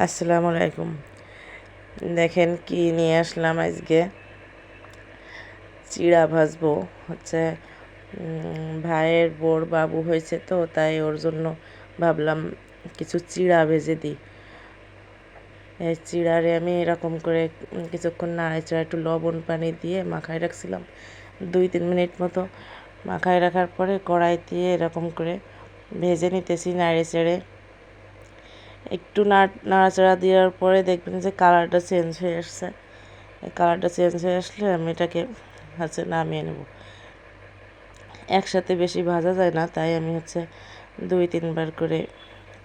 আসসালামু আলাইকুম। দেখেন কি নিয়ে আসলাম আজকে। চিড়া ভাজবো হচ্ছে। ভাইয়ের বোর বাবু হয়েছে তো, তাই ওর জন্য ভাবলাম কিছু চিড়া ভেজে দিই। এই চিড়ারে আমি এরকম করে কিছুক্ষণ নাড়াচাড়া একটু লবণ পানি দিয়ে মাখায় রাখছিলাম 2-3 মিনিট মতো। মাখায় রাখার পরে কড়াই দিয়ে এরকম করে ভেজে নিতেছি নাড়ে চেড়ে। একটু নাড়াচাড়া দেওয়ার পরে দেখবেন যে কালারটা চেঞ্জ হয়ে আসছে। কালারটা চেঞ্জ হয়ে আসলে আমি এটাকে নামিয়ে নেব। একসাথে বেশি ভাজা যায় না, তাই আমি 2-3 বার করে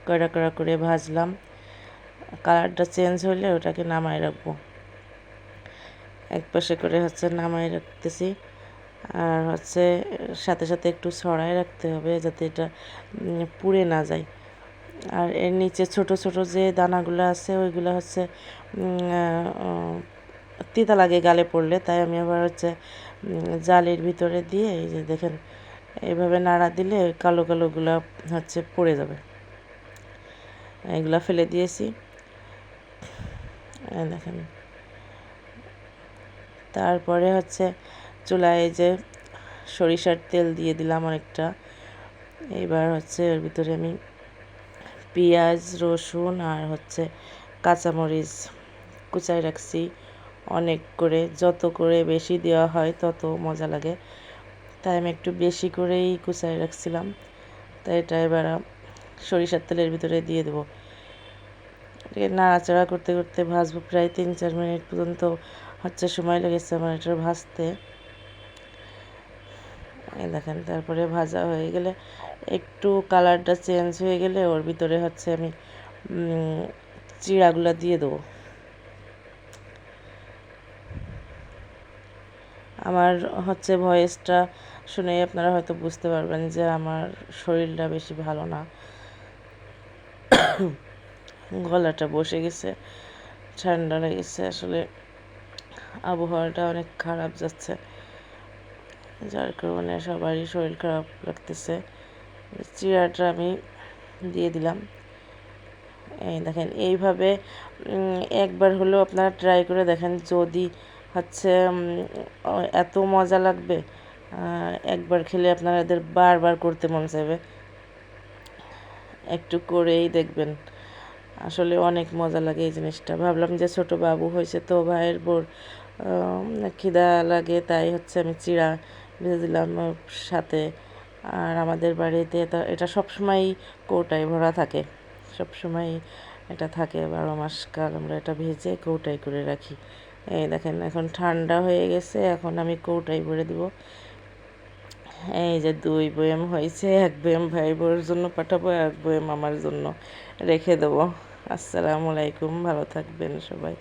কড়া কড়া করে ভাজলাম। কালারটা চেঞ্জ হলে ওটাকে নামায় রাখবো। এক পাশে করে নামায় রাখতেছি। আর সাথে সাথে একটু ছড়ায় রাখতে হবে যাতে এটা পুড়ে না যায়। আর এর নিচে ছোট ছোট যে দানাগুলো আছে ওইগুলো তিতা লাগে গালে পড়লে, তাই আমি আবার জালির ভিতরে দিয়ে এই যে দেখেন এইভাবে নাড়া দিলে কালো কালোগুলো পড়ে যাবে। এগুলা ফেলে দিয়েছি, দেখেন। তারপরে চুলায় যে সরিষার তেল দিয়ে দিলাম অনেকটা। এবার ওর ভিতরে আমি পেঁয়াজ, রসুন আর কাঁচামরিচ কুচায় রাখছি অনেক করে। যত করে বেশি দেওয়া হয় তত মজা লাগে, তাই আমি একটু বেশি করেই কুচায় রাখছিলাম। তাই এটা এবার সরিষার তেলের ভিতরে দিয়ে দেবো। নাড়াচাড়া করতে করতে ভাজবো প্রায় 3-4 মিনিট পর্যন্ত সময় লেগেছে আমার এটা ভাজতে। এই দেখেন, তারপরে ভাজা হয়ে গেলে একটু কালারটা চেঞ্জ হয়ে গেলে ওর ভিতরে আমি চিড়াগুলা দিয়ে দেবো। আমার ভয়েসটা শুনে আপনারা হয়তো বুঝতে পারবেন যে আমার শরীরটা বেশি ভালো না, গলাটা বসে গেছে, ঠান্ডা লেগেছে। আসলে আবহাওয়াটা অনেক খারাপ যাচ্ছে, যার কারণে সবারই শরীর খারাপ লাগতেছে। চিড়াটা আমি দিয়ে দিলাম। এই দেখেন, এইভাবে একবার হলেও আপনারা ট্রাই করে দেখেন। যদি এত মজা লাগবে, একবার খেলে আপনাদের বারবার করতে মন চাইবে। একটু করেই দেখবেন, আসলে অনেক মজা লাগে এই জিনিসটা। ভাবলাম যে ছোট বাবু হয়েছে তো, ভাইয়ের বোর খিদা লাগে, তাই আমি চিড়া ভেজে দিলাম সাথে। আর আমাদের বাড়িতে এটা সবসময়ই কৌটায় ভরা থাকে, সবসময় এটা থাকে 12 মাস কাল। আমরা এটা ভেজে কৌটায় করে রাখি। এই দেখেন, এখন ঠান্ডা হয়ে গেছে, এখন আমি কৌটায় ভরে দেবো। এই যে 2 বয়াম হয়েছে, 1 বয়াম ভাই বোর জন্য পাঠাবো, 1 বয়াম আমার জন্য রেখে দেবো। আসসালামু আলাইকুম, ভালো থাকবেন সবাই।